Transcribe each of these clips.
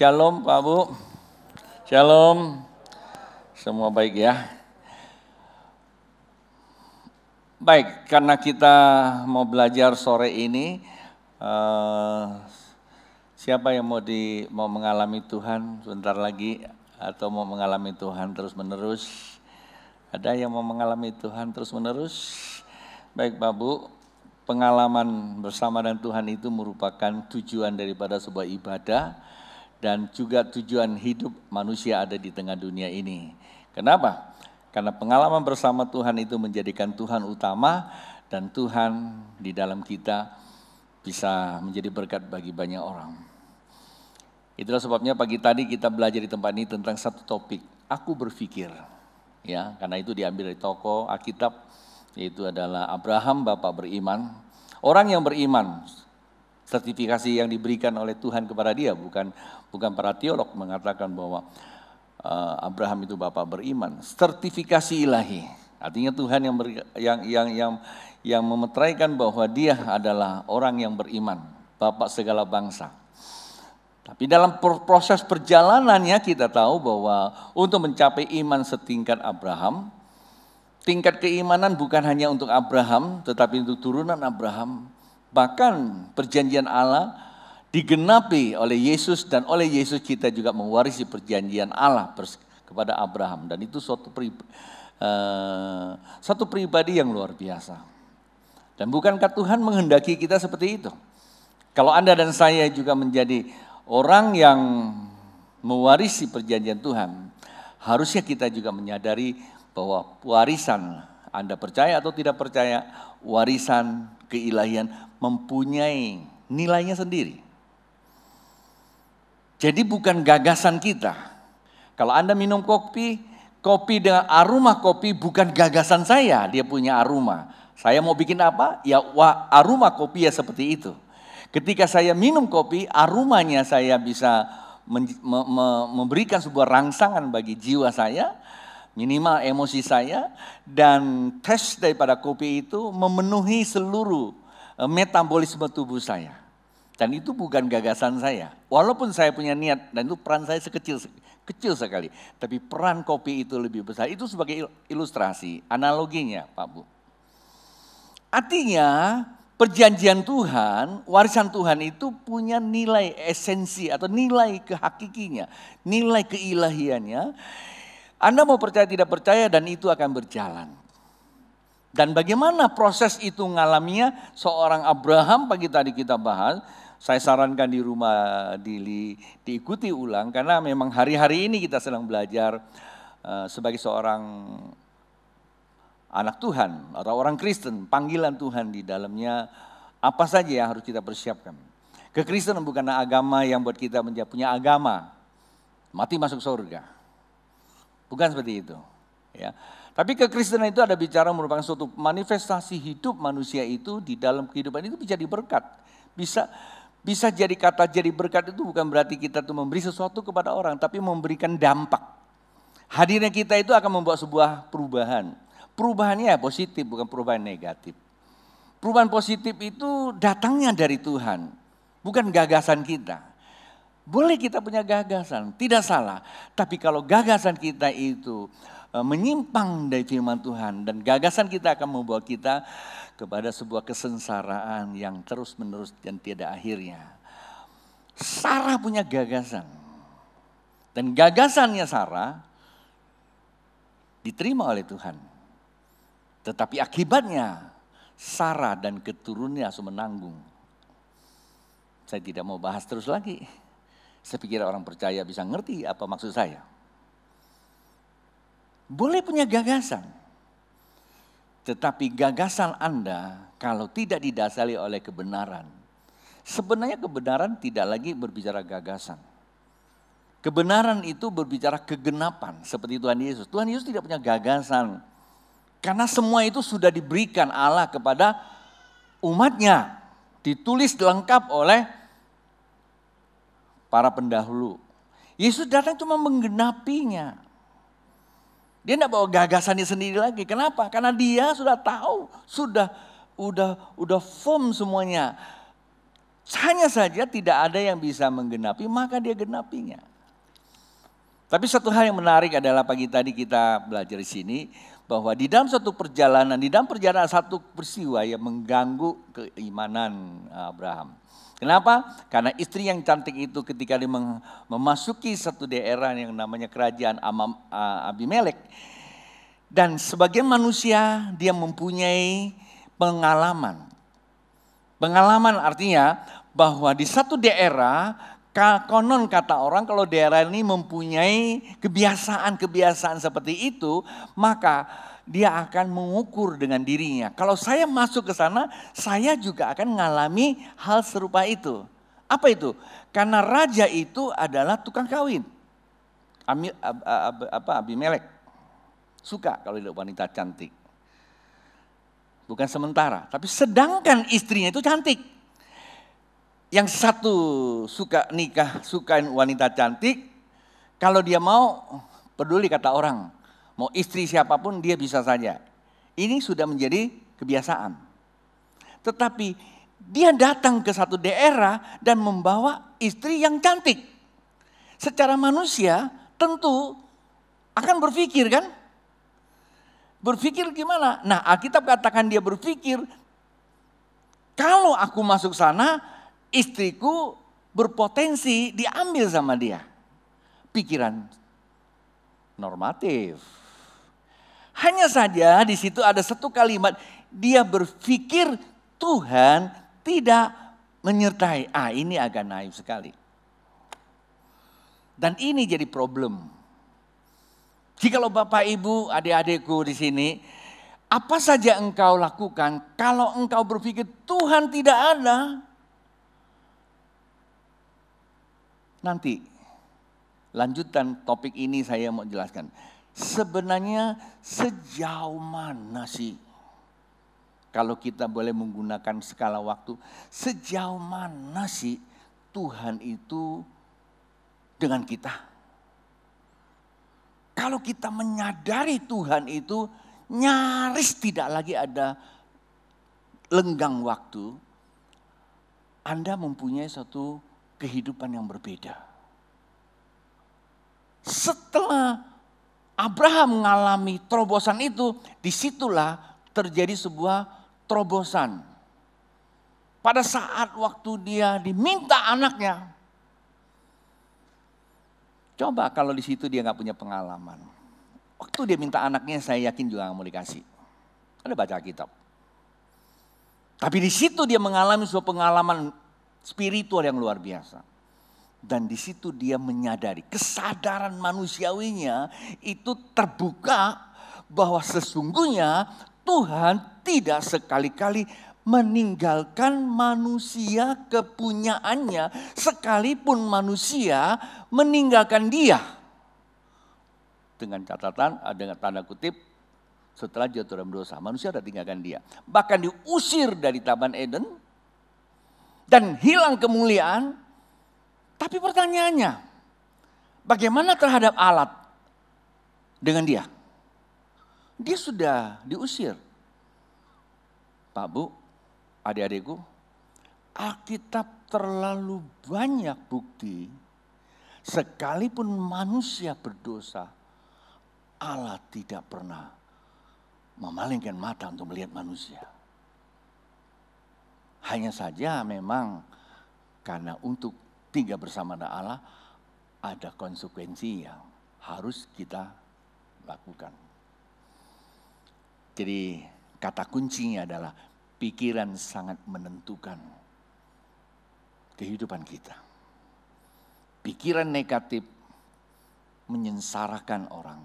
Shalom Pak Bu, Shalom, semua baik ya. Baik, karena kita mau belajar sore ini, siapa yang mau mengalami Tuhan sebentar lagi atau mau mengalami Tuhan terus menerus? Ada yang mau mengalami Tuhan terus menerus? Baik Pak Bu, pengalaman bersama dengan Tuhan itu merupakan tujuan daripada sebuah ibadah. Dan juga tujuan hidup manusia ada di tengah dunia ini. Kenapa? Karena pengalaman bersama Tuhan itu menjadikan Tuhan utama dan Tuhan di dalam kita bisa menjadi berkat bagi banyak orang. Itulah sebabnya pagi tadi kita belajar di tempat ini tentang satu topik, aku berpikir. Ya, karena itu diambil dari tokoh Alkitab, yaitu adalah Abraham, bapak beriman. Orang yang beriman, sertifikasi yang diberikan oleh Tuhan kepada dia, bukan para teolog mengatakan bahwa Abraham itu bapak beriman. Sertifikasi ilahi, artinya Tuhan yang memeteraikan bahwa dia adalah orang yang beriman, bapak segala bangsa. Tapi dalam proses perjalanannya kita tahu bahwa untuk mencapai iman setingkat Abraham, tingkat keimanan bukan hanya untuk Abraham, tetapi untuk turunan Abraham. Bahkan perjanjian Allah digenapi oleh Yesus dan oleh Yesus kita juga mewarisi perjanjian Allah kepada Abraham. Dan itu satu pribadi yang luar biasa. Dan bukankah Tuhan menghendaki kita seperti itu? Kalau Anda dan saya juga menjadi orang yang mewarisi perjanjian Tuhan, harusnya kita juga menyadari bahwa warisan, Anda percaya atau tidak percaya, warisan keilahian mempunyai nilainya sendiri. Jadi bukan gagasan kita. Kalau Anda minum kopi dengan aroma kopi bukan gagasan saya, dia punya aroma. Saya mau bikin apa? Ya aroma kopi ya seperti itu. Ketika saya minum kopi, aromanya saya bisa memberikan sebuah rangsangan bagi jiwa saya, minimal emosi saya, dan tes daripada kopi itu memenuhi seluruh metabolisme tubuh saya. Dan itu bukan gagasan saya. Walaupun saya punya niat dan itu peran saya kecil sekali. Tapi peran kopi itu lebih besar. Itu sebagai ilustrasi, analoginya Pak Bu. Artinya perjanjian Tuhan, warisan Tuhan itu punya nilai esensi atau nilai kehakikinya. Nilai keilahiannya. Anda mau percaya tidak percaya dan itu akan berjalan. Dan bagaimana proses itu ngalaminya seorang Abraham pagi tadi kita bahas. Saya sarankan di rumah diikuti ulang karena memang hari-hari ini kita sedang belajar sebagai seorang anak Tuhan atau orang Kristen. Panggilan Tuhan di dalamnya apa saja yang harus kita persiapkan. Kekristenan bukanlah agama yang buat kita punya agama, mati masuk surga. Bukan seperti itu. Ya. Tapi kekristenan itu ada bicara merupakan suatu manifestasi hidup manusia itu di dalam kehidupan itu bisa diberkat. Bisa jadi kata jadi berkat itu bukan berarti kita tuh memberi sesuatu kepada orang, tapi memberikan dampak. Hadirnya kita itu akan membuat sebuah perubahan. Perubahannya positif, bukan perubahan negatif. Perubahan positif itu datangnya dari Tuhan, bukan gagasan kita. Boleh kita punya gagasan, tidak salah. Tapi kalau gagasan kita itu menyimpang dari firman Tuhan dan gagasan kita akan membawa kita kepada sebuah kesengsaraan yang terus menerus dan tiada akhirnya. Sarah punya gagasan. Dan gagasannya Sarah diterima oleh Tuhan. Tetapi akibatnya Sarah dan keturunannya harus menanggung. Saya tidak mau bahas terus lagi. Saya pikir orang percaya bisa ngerti apa maksud saya. Boleh punya gagasan. Tetapi gagasan Anda kalau tidak didasari oleh kebenaran. Sebenarnya kebenaran tidak lagi berbicara gagasan. Kebenaran itu berbicara kegenapan seperti Tuhan Yesus. Tuhan Yesus tidak punya gagasan. Karena semua itu sudah diberikan Allah kepada umatnya. Ditulis lengkap oleh para pendahulu. Yesus datang cuma menggenapinya. Dia tidak bawa gagasannya sendiri lagi. Kenapa? Karena dia sudah tahu, udah firm semuanya. Hanya saja tidak ada yang bisa menggenapi, maka dia genapinya. Tapi satu hal yang menarik adalah pagi tadi kita belajar di sini, bahwa di dalam satu perjalanan, satu peristiwa yang mengganggu keimanan Abraham. Kenapa? Karena istri yang cantik itu ketika dia memasuki satu daerah yang namanya kerajaan Abimelek. Dan sebagai manusia dia mempunyai pengalaman. Pengalaman artinya bahwa di satu daerah, konon kata orang kalau daerah ini mempunyai kebiasaan-kebiasaan seperti itu, maka dia akan mengukur dengan dirinya. Kalau saya masuk ke sana, saya juga akan mengalami hal serupa itu. Apa itu? Karena raja itu adalah tukang kawin. Abimelek suka kalau lihat wanita cantik. Bukan sementara, tapi sedangkan istrinya itu cantik. Yang satu suka wanita cantik, kalau dia mau peduli kata orang. Mau istri siapapun dia bisa saja. Ini sudah menjadi kebiasaan. Tetapi dia datang ke satu daerah dan membawa istri yang cantik. Secara manusia tentu akan berpikir kan? Berpikir gimana? Nah, Alkitab katakan dia berpikir, kalau aku masuk sana, istriku berpotensi diambil sama dia. Pikiran normatif. Hanya saja di situ ada satu kalimat, dia berpikir Tuhan tidak menyertai. Ini agak naif sekali. Dan ini jadi problem. Jikalau Bapak Ibu, adik-adikku di sini, apa saja engkau lakukan kalau engkau berpikir Tuhan tidak ada? Nanti lanjutan topik ini saya mau jelaskan. Sebenarnya sejauh mana sih, kalau kita boleh menggunakan skala waktu, sejauh mana sih Tuhan itu dengan kita? Kalau kita menyadari Tuhan itu nyaris tidak lagi ada lenggang waktu, Anda mempunyai satu kehidupan yang berbeda. Setelah Abraham mengalami terobosan itu, disitulah terjadi sebuah terobosan. Pada saat waktu dia diminta anaknya, coba kalau di situ dia nggak punya pengalaman. Waktu dia minta anaknya, saya yakin juga nggak mau dikasih. Ada baca kitab. Tapi di situ dia mengalami sebuah pengalaman spiritual yang luar biasa. Dan di situ dia menyadari kesadaran manusiawinya itu terbuka bahwa sesungguhnya Tuhan tidak sekali-kali meninggalkan manusia kepunyaannya sekalipun manusia meninggalkan dia. Dengan catatan, dengan tanda kutip, setelah jatuh dalam dosa, manusia sudah tinggalkan dia. Bahkan diusir dari Taman Eden dan hilang kemuliaan. Tapi pertanyaannya, bagaimana terhadap alat dengan dia? Dia sudah diusir. Pak Bu, adik-adikku, Alkitab terlalu banyak bukti, sekalipun manusia berdosa, Allah tidak pernah memalingkan mata untuk melihat manusia. Hanya saja memang karena untuk tinggal bersama Allah, ada konsekuensi yang harus kita lakukan. Jadi kata kuncinya adalah pikiran sangat menentukan kehidupan kita. Pikiran negatif menyengsarakan orang.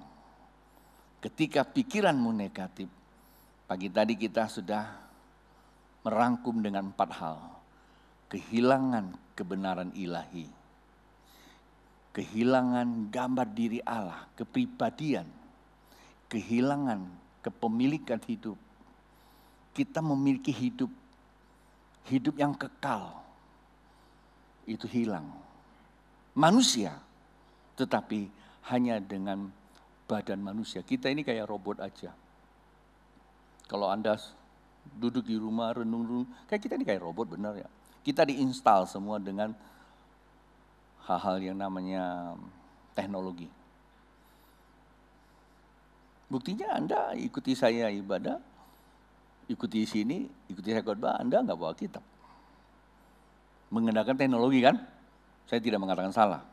Ketika pikiranmu negatif, pagi tadi kita sudah merangkum dengan 4 hal. Kehilangan kebenaran ilahi, kehilangan gambar diri Allah, kepribadian, kehilangan kepemilikan hidup. Kita memiliki hidup yang kekal, itu hilang. Manusia, tetapi hanya dengan badan manusia. Kita ini kayak robot aja. Kalau Anda duduk di rumah renung-renung, kayak kita ini kayak robot, benar ya. Kita diinstal semua dengan hal-hal yang namanya teknologi. Buktinya Anda ikuti saya ibadah, ikuti sini, ikuti saya khotbah, Anda nggak bawa kitab. Menggunakan teknologi kan? Saya tidak mengatakan salah.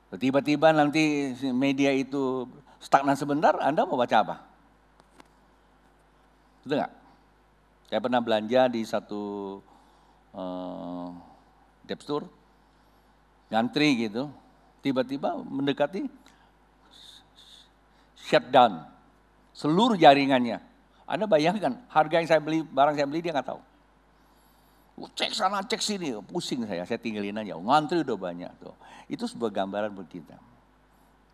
Tiba-tiba nanti media itu stagnan sebentar, Anda mau baca apa? Betul nggak? Saya pernah belanja di satu depstore, ngantri gitu, tiba-tiba mendekati shutdown seluruh jaringannya. Anda bayangkan harga yang saya beli, barang saya beli dia nggak tahu. Cek sana, cek sini, pusing saya tinggalin aja. Ngantri udah banyak tuh. Itu sebuah gambaran buat kita.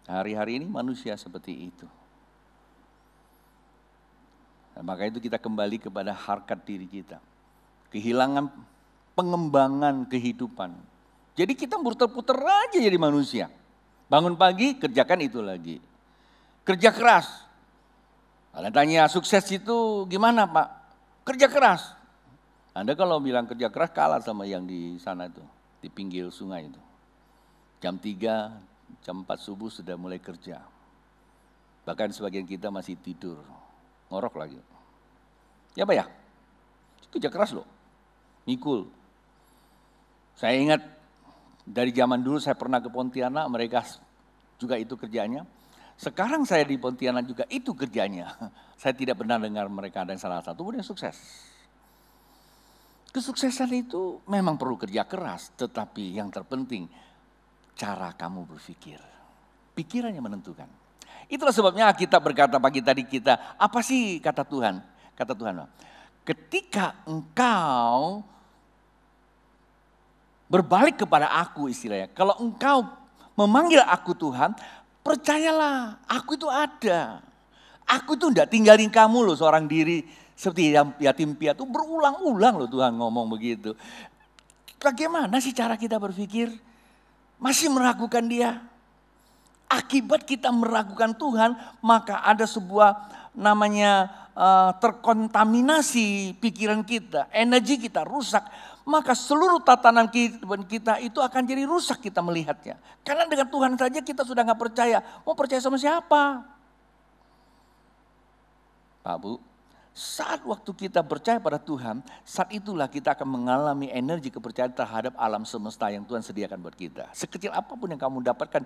Hari-hari ini manusia seperti itu. Nah, maka itu kita kembali kepada harkat diri kita. Kehilangan pengembangan kehidupan. Jadi kita puter-puter aja jadi manusia. Bangun pagi, kerjakan itu lagi. Kerja keras. Anda tanya sukses itu gimana Pak? Kerja keras. Anda kalau bilang kerja keras kalah sama yang di sana itu, di pinggir sungai itu. Jam 3, jam 4 subuh sudah mulai kerja. Bahkan sebagian kita masih tidur, ngorok lagi. Ya Pak ya? Kerja keras loh, mikul. Saya ingat dari zaman dulu saya pernah ke Pontianak, mereka juga itu kerjanya. Sekarang saya di Pontianak juga itu kerjanya. Saya tidak pernah dengar mereka ada yang salah satu pun yang sukses. Kesuksesan itu memang perlu kerja keras, tetapi yang terpenting cara kamu berpikir. Pikirannya menentukan. Itulah sebabnya kita berkata pagi tadi kita, apa sih kata Tuhan? Kata Tuhan, ketika engkau berbalik kepada aku istilahnya, kalau engkau memanggil aku Tuhan, percayalah aku itu ada. Aku itu enggak tinggalin kamu loh seorang diri. Seperti yatim piatu berulang-ulang loh Tuhan ngomong begitu. Bagaimana sih cara kita berpikir? Masih meragukan dia. Akibat kita meragukan Tuhan, maka ada sebuah namanya terkontaminasi pikiran kita, energi kita rusak. Maka seluruh tatanan kehidupan kita itu akan jadi rusak kita melihatnya. Karena dengan Tuhan saja kita sudah gak percaya. Mau percaya sama siapa? Pak Bu, saat waktu kita percaya pada Tuhan, saat itulah kita akan mengalami energi kepercayaan terhadap alam semesta yang Tuhan sediakan buat kita. Sekecil apapun yang kamu dapatkan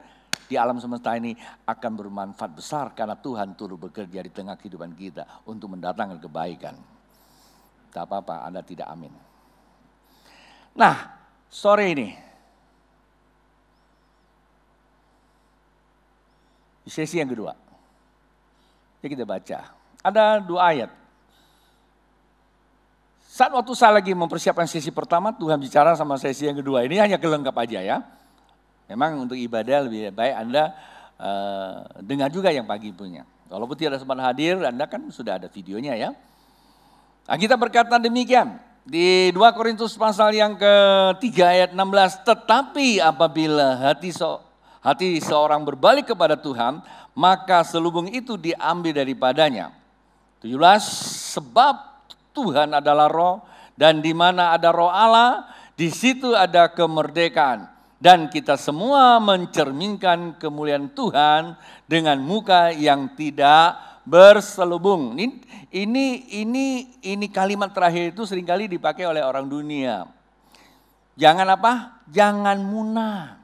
di alam semesta ini akan bermanfaat besar karena Tuhan turut bekerja di tengah kehidupan kita untuk mendatangkan kebaikan. Tak apa-apa, Anda tidak amin. Nah, sore ini di sesi yang kedua, ya kita baca. Ada 2 ayat. Saat waktu saya lagi mempersiapkan sesi pertama, Tuhan bicara sama sesi yang kedua. Ini hanya kelengkap aja ya. Memang untuk ibadah lebih baik Anda dengar juga yang pagi punya. Walaupun tidak sempat hadir, Anda kan sudah ada videonya ya. Nah, kita berkata demikian. Di 2 Korintus pasal yang ke-3 ayat 16. Tetapi apabila hati seorang berbalik kepada Tuhan, maka selubung itu diambil daripadanya. 17. Sebab Tuhan adalah roh, dan di mana ada roh Allah, di situ ada kemerdekaan. Dan kita semua mencerminkan kemuliaan Tuhan dengan muka yang tidak berselubung. Ini kalimat terakhir itu seringkali dipakai oleh orang dunia. Jangan apa? Jangan munah.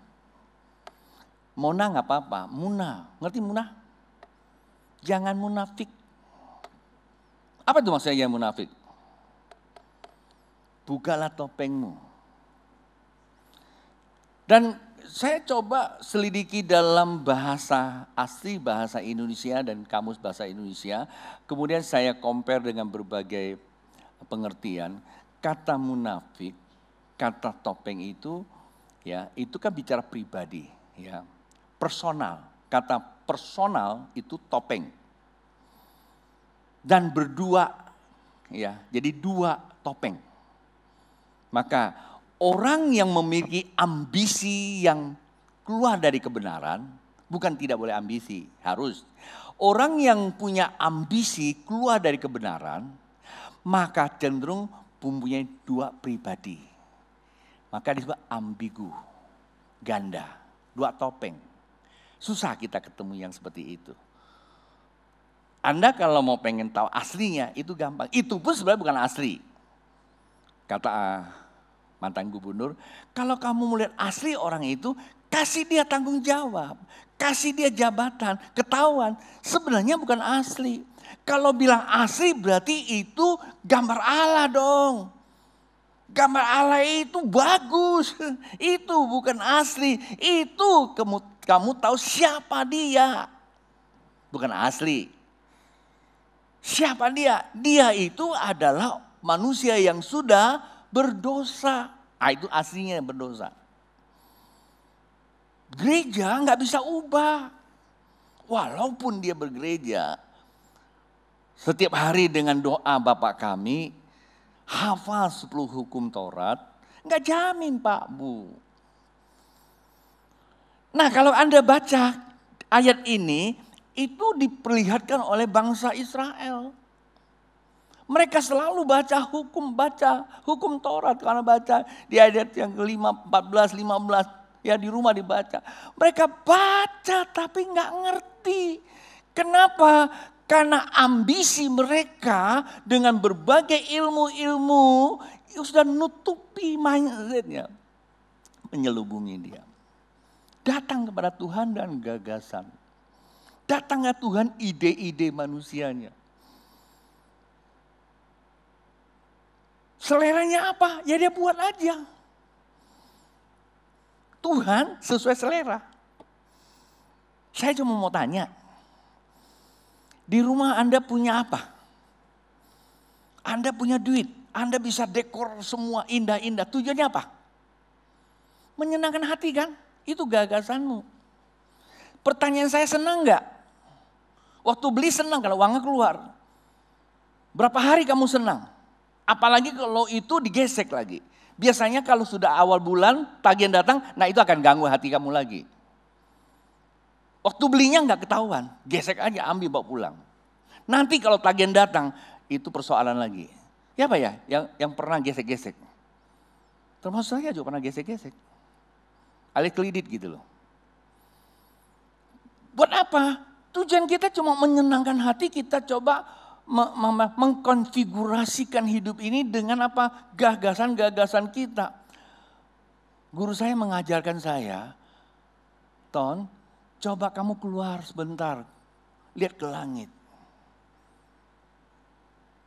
Mona nggak apa-apa, muna. Ngerti muna? Jangan munafik. Apa itu maksudnya jangan munafik? Bukalah topengmu. Dan saya coba selidiki dalam bahasa asli, bahasa Indonesia dan kamus bahasa Indonesia. Kemudian saya compare dengan berbagai pengertian. Kata munafik, kata topeng itu, ya itu kan bicara pribadi, ya personal. Kata personal itu topeng. Dan berdua, ya jadi dua topeng. Maka orang yang memiliki ambisi yang keluar dari kebenaran, bukan tidak boleh ambisi, harus. Orang yang punya ambisi keluar dari kebenaran, maka cenderung mempunyai dua pribadi. Maka disebut ambigu, ganda, dua topeng. Susah kita ketemu yang seperti itu. Anda kalau mau pengen tahu aslinya itu gampang. Itu pun sebenarnya bukan asli. Kata mantan gubernur, kalau kamu melihat asli orang itu, kasih dia tanggung jawab. Kasih dia jabatan, ketahuan. Sebenarnya bukan asli. Kalau bilang asli berarti itu gambar Allah dong. Gambar Allah itu bagus. Itu bukan asli. Itu kamu tahu siapa dia. Bukan asli. Siapa dia? Dia itu adalah manusia yang sudah berdosa. Itu aslinya yang berdosa. Gereja nggak bisa ubah. Walaupun dia bergereja. Setiap hari dengan doa Bapak kami, hafal 10 hukum Taurat, nggak jamin Pak Bu. Nah kalau Anda baca ayat ini, itu diperlihatkan oleh bangsa Israel. Mereka selalu baca hukum Taurat. Karena baca di ayat yang ke-5, 14, 15, ya di rumah dibaca. Mereka baca tapi nggak ngerti. Kenapa? Karena ambisi mereka dengan berbagai ilmu-ilmu sudah nutupi mindsetnya. Menyelubungi dia. Datang kepada Tuhan dan gagasan. Datang ke Tuhan ide-ide manusianya. Seleranya apa? Ya dia buat aja. Tuhan sesuai selera. Saya cuma mau tanya. Di rumah Anda punya apa? Anda punya duit. Anda bisa dekor semua indah-indah. Tujuannya apa? Menyenangkan hati kan? Itu gagasanmu. Pertanyaan saya, senang gak? Waktu beli senang kalau uangnya keluar. Berapa hari kamu senang? Apalagi kalau itu digesek lagi. Biasanya kalau sudah awal bulan, tagihan datang, nah itu akan ganggu hati kamu lagi. Waktu belinya nggak ketahuan, gesek aja, ambil bawa pulang. Nanti kalau tagihan datang, itu persoalan lagi. Ya Pak ya, yang pernah gesek-gesek. Termasuk saya juga pernah gesek-gesek. Alih kelidit gitu loh. Buat apa? Tujuan kita cuma menyenangkan hati, kita coba mengkonfigurasikan hidup ini dengan apa? Gagasan-gagasan kita. Guru saya mengajarkan saya, Ton, coba kamu keluar sebentar, lihat ke langit.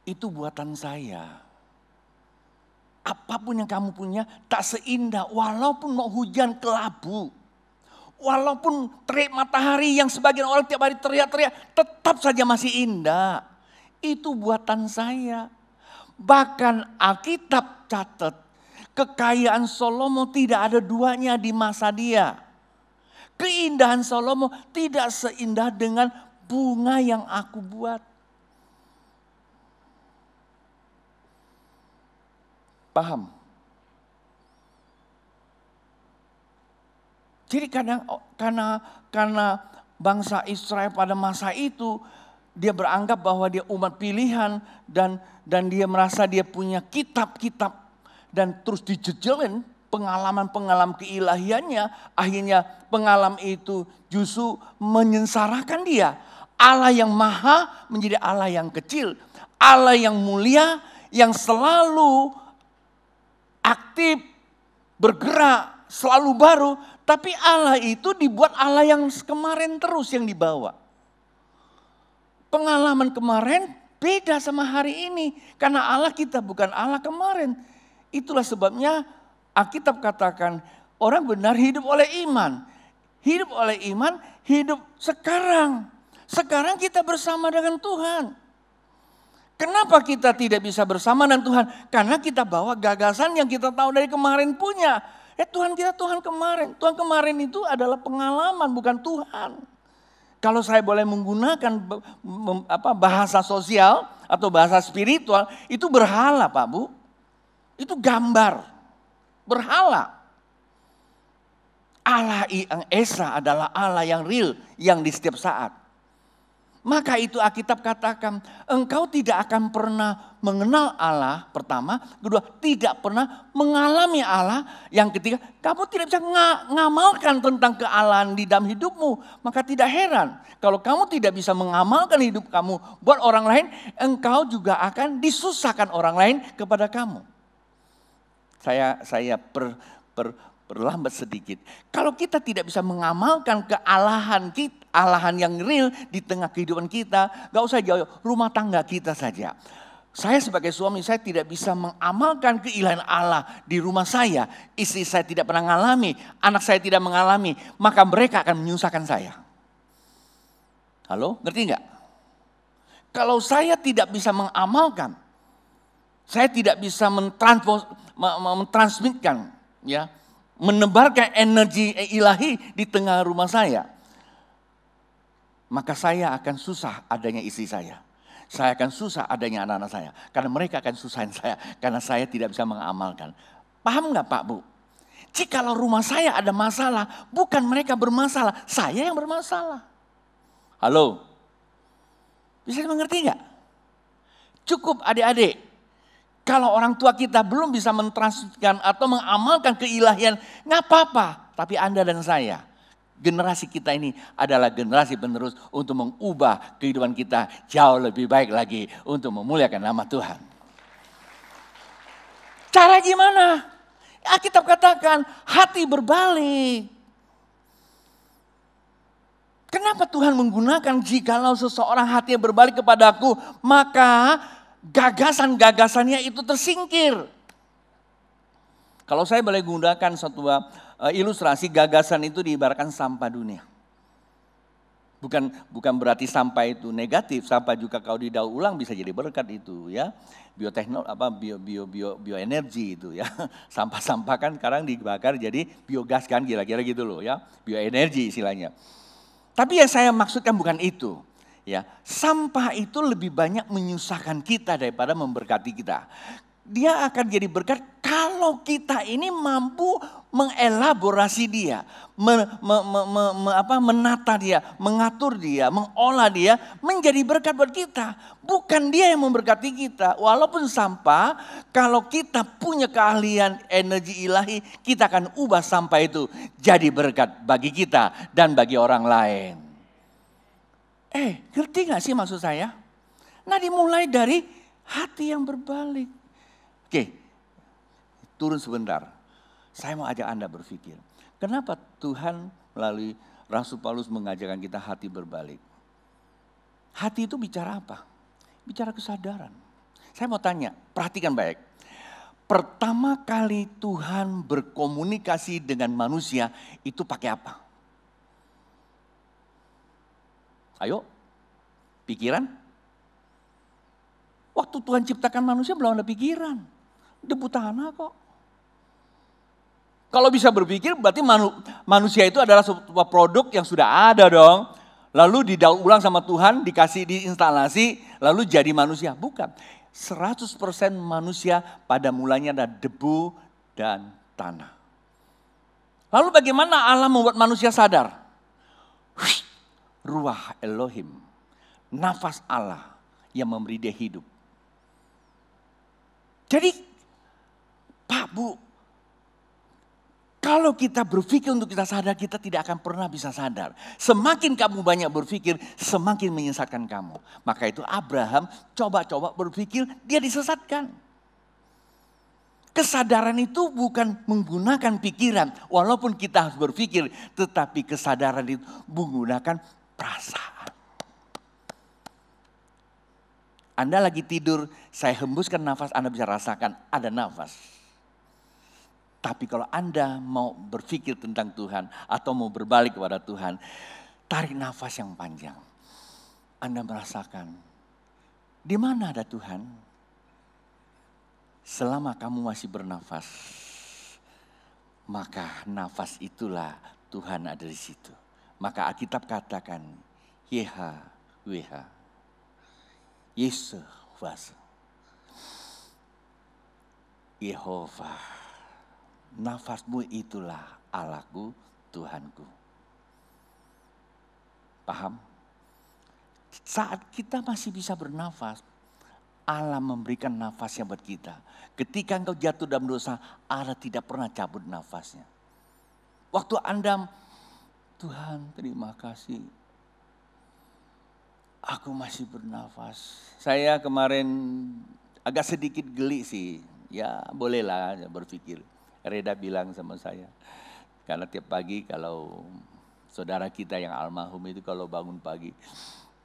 Itu buatan saya. Apapun yang kamu punya tak seindah, walaupun mau hujan kelabu. Walaupun terik matahari yang sebagian orang tiap hari teriak-teriak, tetap saja masih indah. Itu buatan saya. Bahkan Alkitab catat, kekayaan Salomo tidak ada duanya di masa dia. Keindahan Salomo tidak seindah dengan bunga yang aku buat. Paham? Jadi karena bangsa Israel pada masa itu dia beranggap bahwa dia umat pilihan dan dia merasa dia punya kitab-kitab dan terus dijejelin pengalaman-pengalaman keilahiannya, akhirnya pengalaman itu justru menyengsarakan dia. Allah yang maha menjadi Allah yang kecil, Allah yang mulia yang selalu aktif bergerak selalu baru, tapi Allah itu dibuat Allah yang kemarin terus yang dibawa. Pengalaman kemarin beda sama hari ini. Karena Allah kita bukan Allah kemarin. Itulah sebabnya Alkitab katakan orang benar hidup oleh iman. Hidup oleh iman, hidup sekarang. Sekarang kita bersama dengan Tuhan. Kenapa kita tidak bisa bersama dengan Tuhan? Karena kita bawa gagasan yang kita tahu dari kemarin punya. Tuhan kita Tuhan kemarin. Tuhan kemarin itu adalah pengalaman bukan Tuhan. Kalau saya boleh menggunakan bahasa sosial atau bahasa spiritual, itu berhala Pak Bu. Itu gambar. Berhala. Allah yang Esa adalah Allah yang real, yang di setiap saat. Maka itu Alkitab katakan, engkau tidak akan pernah mengenal Allah, pertama. Kedua, tidak pernah mengalami Allah. Yang ketiga, kamu tidak bisa ngamalkan tentang kealahan di dalam hidupmu. Maka tidak heran, kalau kamu tidak bisa mengamalkan hidup kamu buat orang lain, engkau juga akan disusahkan orang lain kepada kamu. Saya perlambat sedikit. Kalau kita tidak bisa mengamalkan kealahan kita, alahan yang real di tengah kehidupan kita, gak usah jauh, rumah tangga kita saja. Saya sebagai suami, saya tidak bisa mengamalkan keilahian Allah di rumah saya. Istri saya tidak pernah mengalami, anak saya tidak mengalami, maka mereka akan menyusahkan saya. Halo, ngerti gak? Kalau saya tidak bisa mengamalkan, saya tidak bisa mentransmitkan, ya, menebarkan energi ilahi di tengah rumah saya, maka saya akan susah adanya istri saya. Saya akan susah adanya anak-anak saya. Karena mereka akan susahin saya. Karena saya tidak bisa mengamalkan. Paham gak Pak Bu? Jikalau rumah saya ada masalah, bukan mereka bermasalah, saya yang bermasalah. Halo? Bisa mengerti gak? Cukup adik-adik. Kalau orang tua kita belum bisa mentransmitkan atau mengamalkan keilahian, gak apa-apa. Tapi Anda dan saya, generasi kita ini adalah generasi penerus untuk mengubah kehidupan kita jauh lebih baik lagi untuk memuliakan nama Tuhan. Cara gimana? Alkitab katakan hati berbalik. Kenapa Tuhan menggunakan jikalau seseorang hatinya berbalik kepadaku, maka gagasan-gagasannya itu tersingkir. Kalau saya boleh gunakan satu ilustrasi, gagasan itu diibaratkan sampah dunia. Bukan berarti sampah itu negatif, sampah juga kalau didaur ulang bisa jadi berkat itu ya. Bioenergi itu ya. Sampah-sampah kan sekarang dibakar jadi biogas kan kira-kira gitu loh ya. Bioenergi istilahnya. Tapi yang saya maksudkan bukan itu. Ya, sampah itu lebih banyak menyusahkan kita daripada memberkati kita. Dia akan jadi berkat kalau kita ini mampu mengelaborasi dia, menata dia, mengatur dia, mengolah dia menjadi berkat buat kita. Bukan dia yang memberkati kita. Walaupun sampah, kalau kita punya keahlian energi ilahi, kita akan ubah sampah itu jadi berkat bagi kita dan bagi orang lain. Ngerti gak sih maksud saya? Nah, dimulai dari hati yang berbalik. Oke, turun sebentar. Saya mau ajak Anda berpikir. Kenapa Tuhan melalui Rasul Paulus mengajarkan kita hati berbalik? Hati itu bicara apa? Bicara kesadaran. Saya mau tanya, perhatikan baik. Pertama kali Tuhan berkomunikasi dengan manusia itu pakai apa? Ayo, pikiran. Waktu Tuhan ciptakan manusia belum ada pikiran. Debu tanah kok. Kalau bisa berpikir berarti manusia itu adalah sebuah produk yang sudah ada dong. Lalu didaur ulang sama Tuhan, dikasih diinstalasi, lalu jadi manusia. Bukan. 100% manusia pada mulanya ada debu dan tanah. Lalu bagaimana Allah membuat manusia sadar? Ruah Elohim, nafas Allah yang memberi dia hidup. Jadi Pak Bu, kalau kita berpikir untuk kita sadar, kita tidak akan pernah bisa sadar. Semakin kamu banyak berpikir, semakin menyesatkan kamu. Maka itu Abraham coba-coba berpikir, dia disesatkan. Kesadaran itu bukan menggunakan pikiran. Walaupun kita harus berpikir, tetapi kesadaran itu menggunakan perasaan. Anda lagi tidur, saya hembuskan nafas, Anda bisa rasakan ada nafas. Tapi kalau Anda mau berpikir tentang Tuhan atau mau berbalik kepada Tuhan, tarik nafas yang panjang. Anda merasakan, di mana ada Tuhan? Selama kamu masih bernafas, maka nafas itulah Tuhan ada di situ. Maka Alkitab katakan, Yeha, Weha, Yesus, Wasa, Yehova, nafasmu itulah Allahku, Tuhanku. Paham? Saat kita masih bisa bernafas, Allah memberikan nafasnya buat kita. Ketika engkau jatuh dalam dosa, Allah tidak pernah cabut nafasnya. Waktu Anda, Tuhan terima kasih, aku masih bernafas. Saya kemarin agak sedikit geli sih. Ya bolehlah berpikir. Reda bilang sama saya. Karena tiap pagi kalau saudara kita yang almarhum itu kalau bangun pagi,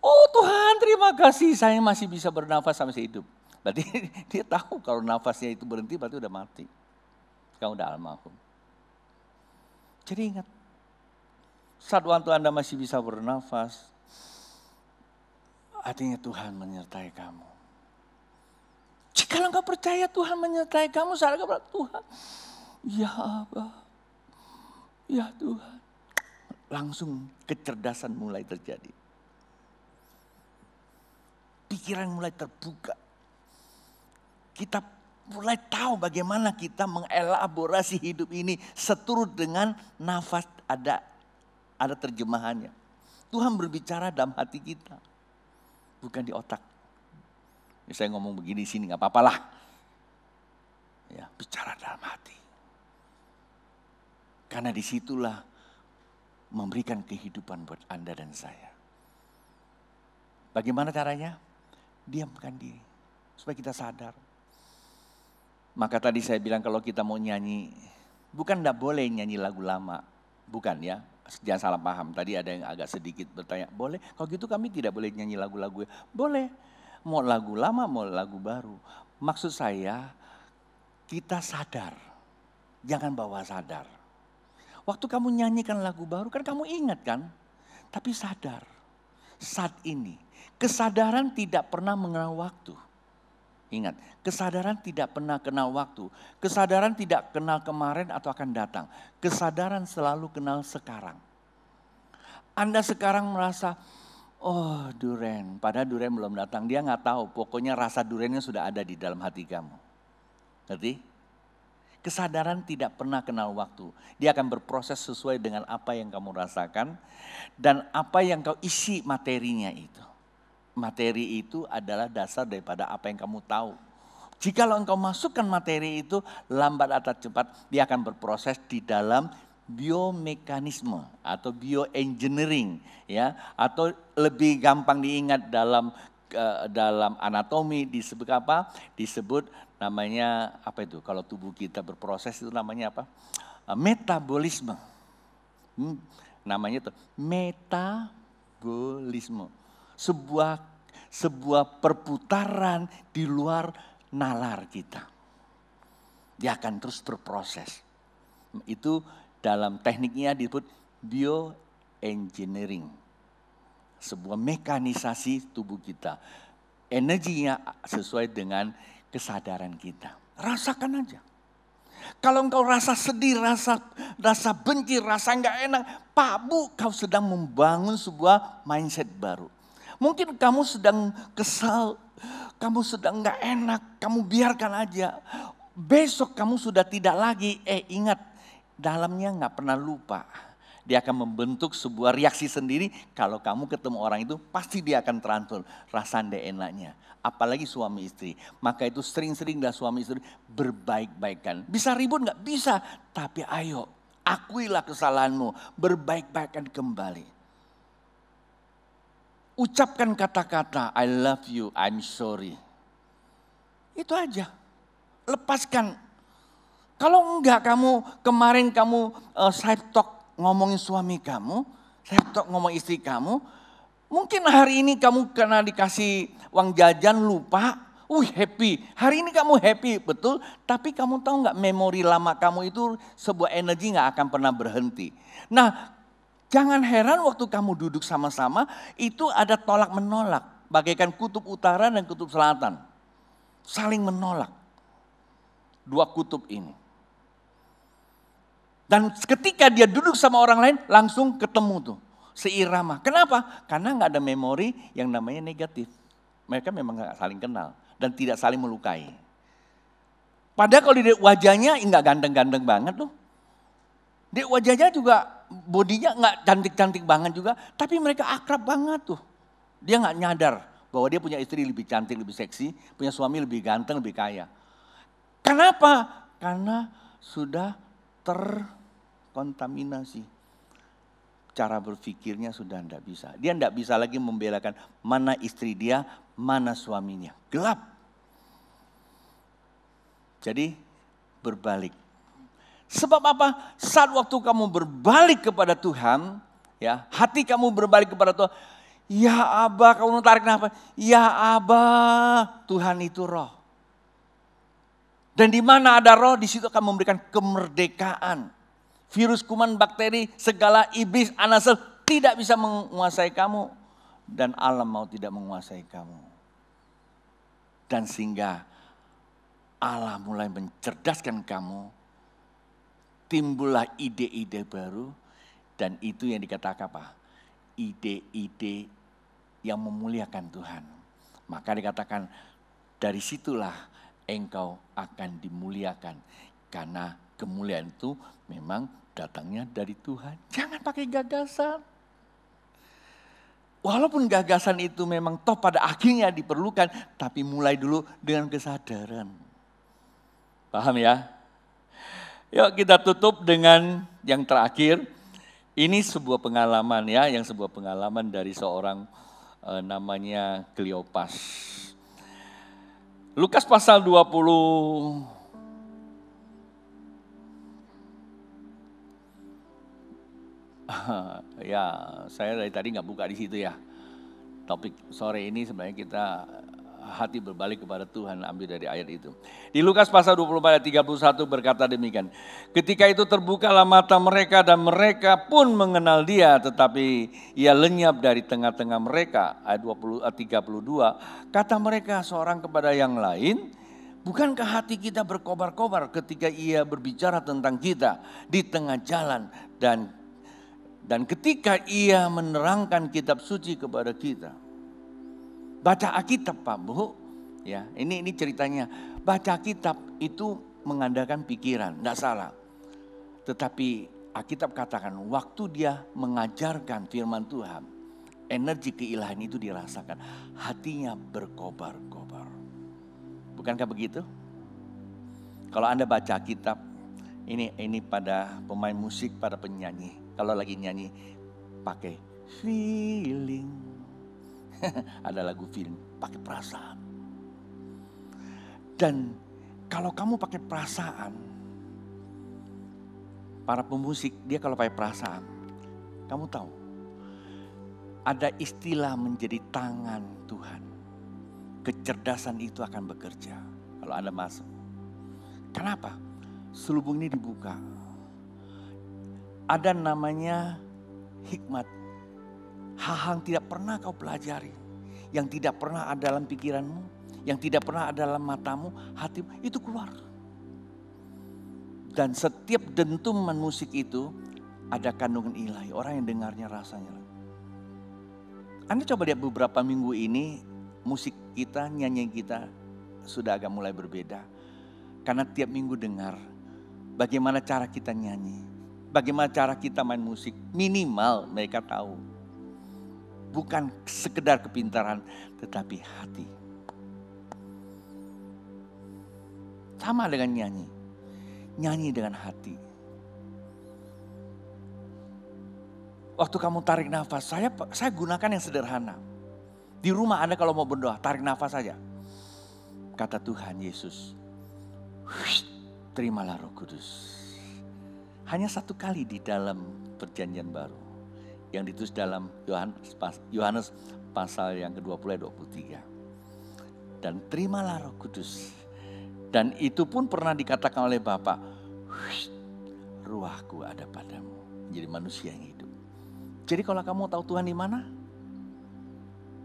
oh Tuhan terima kasih saya masih bisa bernafas sampai hidup. Berarti dia tahu kalau nafasnya itu berhenti berarti udah mati. Kamu udah almarhum. Jadi ingat, saat waktu Anda masih bisa bernafas, artinya Tuhan menyertai kamu. Jika engkau percaya Tuhan menyertai kamu, saat engkau berkata, Tuhan, ya Abah, ya Tuhan. Langsung kecerdasan mulai terjadi. Pikiran mulai terbuka. Kita mulai tahu bagaimana kita mengelaborasi hidup ini seturut dengan nafas ada terjemahannya. Tuhan berbicara dalam hati kita, bukan di otak. Saya ngomong begini di sini nggak apa-apalah. Ya, bicara dalam hati. Karena disitulah memberikan kehidupan buat Anda dan saya. Bagaimana caranya? Diamkan diri supaya kita sadar. Maka tadi saya bilang kalau kita mau nyanyi, bukan tidak boleh nyanyi lagu lama, bukan ya. Jangan salah paham. Tadi ada yang agak sedikit bertanya, boleh? Kalau gitu kami tidak boleh nyanyi lagu-lagu. Boleh. Mau lagu lama, mau lagu baru. Maksud saya, kita sadar. Jangan bawa sadar. Waktu kamu nyanyikan lagu baru kan kamu ingat kan? Tapi sadar. Saat ini, kesadaran tidak pernah mengenal waktu. Ingat, kesadaran tidak pernah kenal waktu. Kesadaran tidak kenal kemarin atau akan datang. Kesadaran selalu kenal sekarang. Anda sekarang merasa, oh durian, padahal durian belum datang. Dia nggak tahu, pokoknya rasa duriannya sudah ada di dalam hati kamu. Ngerti? Kesadaran tidak pernah kenal waktu. Dia akan berproses sesuai dengan apa yang kamu rasakan dan apa yang kau isi materinya itu. Materi itu adalah dasar daripada apa yang kamu tahu. Jikalau engkau masukkan materi itu, lambat atau cepat dia akan berproses di dalam biomekanisme atau bioengineering, ya, atau lebih gampang diingat dalam anatomi disebut apa? Disebut namanya apa itu? Kalau tubuh kita berproses itu namanya apa? Metabolisme. Namanya itu metabolisme. Sebuah perputaran di luar nalar kita. Dia akan terus berproses. Itu dalam tekniknya disebut bioengineering. Sebuah mekanisasi tubuh kita. Energinya sesuai dengan kesadaran kita. Rasakan aja. Kalau engkau rasa sedih, rasa benci, rasa enggak enak, Pak Bu, kau sedang membangun sebuah mindset baru. Mungkin kamu sedang kesal, kamu sedang enggak enak, kamu biarkan aja. Besok kamu sudah tidak lagi, ingat, dalamnya enggak pernah lupa. Dia akan membentuk sebuah reaksi sendiri. Kalau kamu ketemu orang itu, pasti dia akan transfer rasa enggak enaknya. Apalagi suami istri. Maka itu sering-seringlah suami istri berbaik-baikan. Bisa ribut enggak? Bisa. Tapi ayo, akuilah kesalahanmu. Berbaik-baikan kembali. Ucapkan kata-kata, I love you, I'm sorry. Itu aja. Lepaskan Kalau enggak kemarin kamu side talk ngomongin suami kamu, side talk ngomong istri kamu, mungkin hari ini kamu karena dikasih uang jajan lupa, happy. Hari ini kamu happy, betul. Tapi kamu tahu nggak memori lama kamu itu sebuah energi nggak akan pernah berhenti. Nah, jangan heran waktu kamu duduk sama-sama itu ada tolak menolak. Bagaikan kutub utara dan kutub selatan. Saling menolak. Dua kutub ini. Dan ketika dia duduk sama orang lain langsung ketemu tuh. Seirama. Kenapa? Karena nggak ada memori yang namanya negatif. Mereka memang nggak saling kenal. Dan tidak saling melukai. Padahal kalau dilihat wajahnya nggak ganteng-ganteng banget tuh. Dia wajahnya juga bodinya nggak cantik-cantik banget juga. Tapi mereka akrab banget tuh. Dia nggak nyadar bahwa dia punya istri lebih cantik, lebih seksi. Punya suami lebih ganteng, lebih kaya. Kenapa? Karena sudah terkontaminasi. Cara berpikirnya sudah tidak bisa. Dia tidak bisa lagi membelakan mana istri dia, mana suaminya. Gelap. Jadi berbalik. Sebab apa? Saat waktu kamu berbalik kepada Tuhan, ya, hati kamu berbalik kepada Tuhan. Ya Abah, kamu tarik nafas. Ya Abah, Tuhan itu roh. Dan di mana ada roh, di situ akan memberikan kemerdekaan. Virus, kuman, bakteri, segala iblis, anasel tidak bisa menguasai kamu. Dan alam mau tidak menguasai kamu. Dan sehingga Allah mulai mencerdaskan kamu. Timbullah ide-ide baru. Dan itu yang dikatakan apa? Ide-ide yang memuliakan Tuhan. Maka dikatakan dari situlah engkau akan dimuliakan. Karena kemuliaan itu memang datangnya dari Tuhan. Jangan pakai gagasan. Walaupun gagasan itu memang toh pada akhirnya diperlukan. Tapi mulai dulu dengan kesadaran. Paham ya? Yuk kita tutup dengan yang terakhir. Ini sebuah pengalaman ya. Yang sebuah pengalaman dari seorang namanya Kleopas. Lukas pasal 20. Ya, saya dari tadi nggak buka di situ ya. Topik sore ini sebenarnya kita hati berbalik kepada Tuhan, ambil dari ayat itu. Di Lukas pasal 24 ayat 31 berkata demikian. Ketika itu terbukalah mata mereka dan mereka pun mengenal dia, tetapi ia lenyap dari tengah-tengah mereka. Ayat 32, kata mereka seorang kepada yang lain, bukankah hati kita berkobar-kobar ketika ia berbicara tentang kita di tengah jalan dan ketika ia menerangkan kitab suci kepada kita. Baca Alkitab Pak Bu, ya ini ceritanya. Baca Alkitab itu mengandalkan pikiran, tidak salah. Tetapi Alkitab katakan waktu dia mengajarkan firman Tuhan, energi keilahian itu dirasakan. Hatinya berkobar-kobar. Bukankah begitu? Kalau Anda baca Alkitab, ini pada pemain musik, pada penyanyi. Kalau lagi nyanyi pakai feeling. Ada lagu feeling, pakai perasaan. Dan kalau kamu pakai perasaan, para pemusik dia kalau pakai perasaan, kamu tahu ada istilah menjadi tangan Tuhan. Kecerdasan itu akan bekerja kalau Anda masuk. Kenapa? Selubung ini dibuka. Ada namanya hikmat. Hal-hal yang tidak pernah kau pelajari. Yang tidak pernah ada dalam pikiranmu. Yang tidak pernah ada dalam matamu, hatimu. Itu keluar. Dan setiap dentuman musik itu ada kandungan ilahi. Orang yang dengarnya rasanya. Anda coba lihat beberapa minggu ini. Musik kita, nyanyian kita sudah agak mulai berbeda. Karena tiap minggu dengar. Bagaimana cara kita nyanyi. Bagaimana cara kita main musik. Minimal mereka tahu. Bukan sekedar kepintaran, tetapi hati. Sama dengan nyanyi. Nyanyi dengan hati. Waktu kamu tarik nafas, saya gunakan yang sederhana. Di rumah Anda kalau mau berdoa, tarik nafas saja. Kata Tuhan Yesus. terimalah Roh Kudus. Hanya satu kali di dalam perjanjian baru yang ditulis dalam Yohanes pasal yang ke-20 ayat 23. Dan terimalah Roh Kudus. Dan itu pun pernah dikatakan oleh Bapa, ruahku ada padamu, menjadi manusia yang hidup. Jadi kalau kamu tahu Tuhan di mana?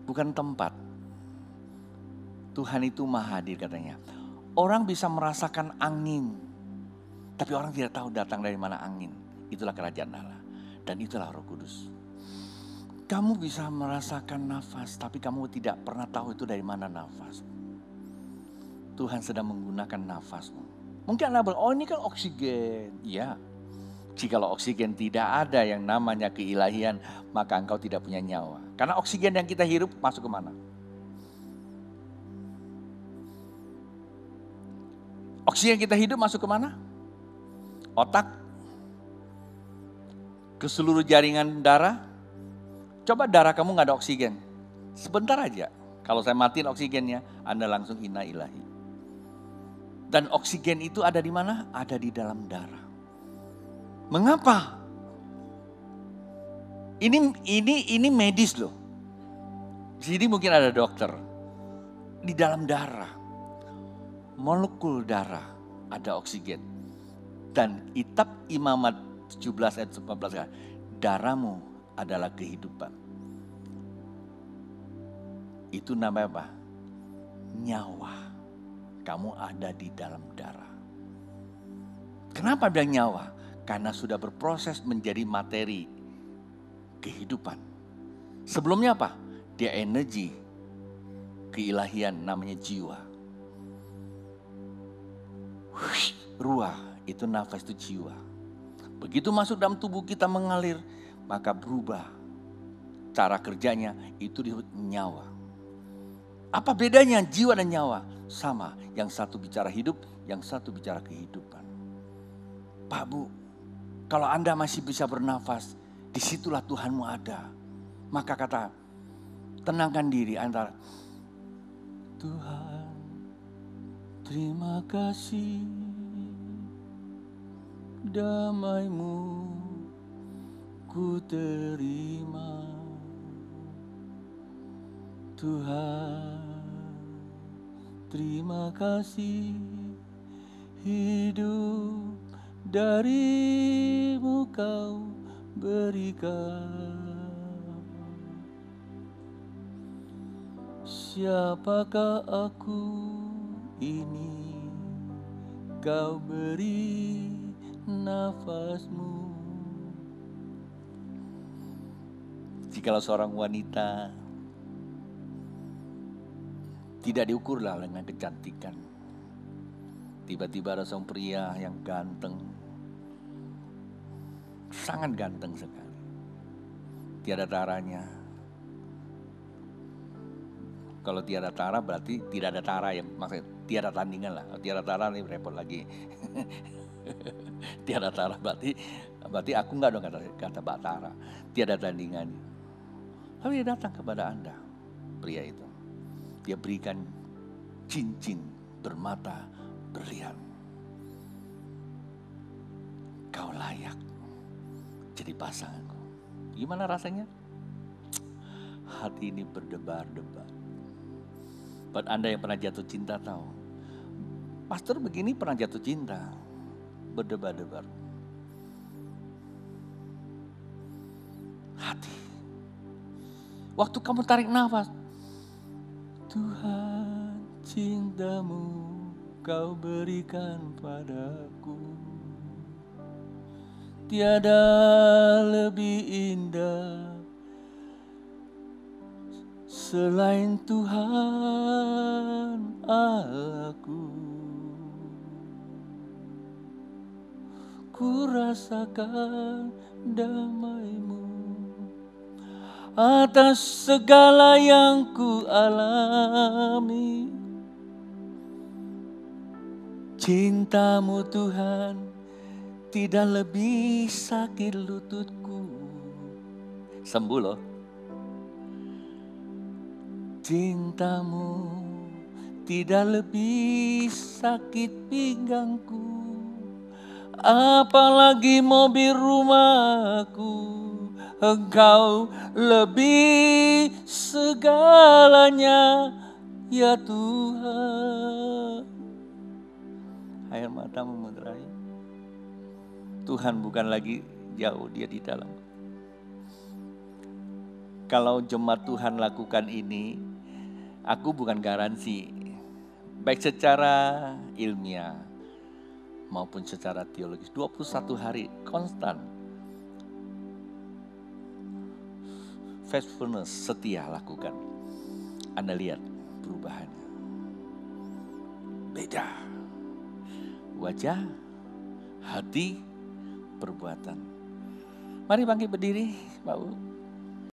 Bukan tempat. Tuhan itu maha hadir katanya. Orang bisa merasakan angin, tapi orang tidak tahu datang dari mana angin. Itulah kerajaan Allah. Dan itulah Roh Kudus. Kamu bisa merasakan nafas, tapi kamu tidak pernah tahu itu dari mana nafas. Tuhan sedang menggunakan nafasmu. Mungkin Anda bilang, oh ini kan oksigen. Ya, jikalau oksigen tidak ada yang namanya keilahian, maka engkau tidak punya nyawa. Karena oksigen yang kita hirup masuk ke mana? Oksigen kita hidup masuk ke mana? Otak, ke seluruh jaringan darah. Coba darah kamu gak ada oksigen. Sebentar aja. Kalau saya matiin oksigennya, Anda langsung inna ilahi. Dan oksigen itu ada di mana? Ada di dalam darah. Mengapa? Ini medis loh. Jadi mungkin ada dokter. Di dalam darah. Molekul darah ada oksigen. Dan kitab Imamat 17 ayat 14, darahmu adalah kehidupan. Itu namanya apa? Nyawa. Kamu ada di dalam darah. Kenapa bilang nyawa? Karena sudah berproses menjadi materi kehidupan. Sebelumnya apa? Dia energi keilahian namanya jiwa. Ruah itu nafas, itu jiwa. Begitu masuk dalam tubuh kita mengalir, maka berubah cara kerjanya, itu disebut nyawa. Apa bedanya jiwa dan nyawa? Sama, yang satu bicara hidup, yang satu bicara kehidupan. Pak Bu, kalau Anda masih bisa bernafas, disitulah Tuhanmu ada. Maka kata, tenangkan diri antara Tuhan, terima kasih, damai-Mu ku terima. Tuhan, terima kasih, hidup dari-Mu Kau berikan. Siapakah aku ini? Kau beri nafas-Mu. Jikalau seorang wanita tidak diukurlah dengan kecantikan, tiba-tiba ada seorang pria yang ganteng, sangat ganteng sekali, tiada taranya. Kalau tiada tara berarti tidak ada tara, yang maksudnya tiada tandingan lah. Tiada tara ini repot lagi. Tiada tara berarti aku enggak dong kata Mbak Tara. Tiada tandingan. Lalu dia datang kepada Anda, pria itu. Dia berikan cincin bermata berlian. Kau layak jadi pasanganku. Gimana rasanya? Hati ini berdebar-debar. Buat Anda yang pernah jatuh cinta tahu. Pastor begini pernah jatuh cinta. Berdebar-debar. Hati. Waktu kamu tarik nafas. Tuhan, cinta-Mu Kau berikan padaku. Tiada lebih indah selain Tuhan Allahku. Ku rasakan damai-Mu atas segala yang ku alami. Cinta-Mu Tuhan tidak lebih sakit lututku. Sembuh loh. Cinta-Mu tidak lebih sakit pinggangku. apalagi mobil rumahku, Engkau lebih segalanya, ya Tuhan. Air matamu menerai. Tuhan bukan lagi jauh, dia di dalam. Kalau jemaat Tuhan lakukan ini, aku bukan garansi, baik secara ilmiah maupun secara teologis. 21 hari konstan. Faithfulness, setia lakukan. Anda lihat perubahannya. Beda. Wajah, hati, perbuatan. Mari bangkit berdiri, Pak Bu.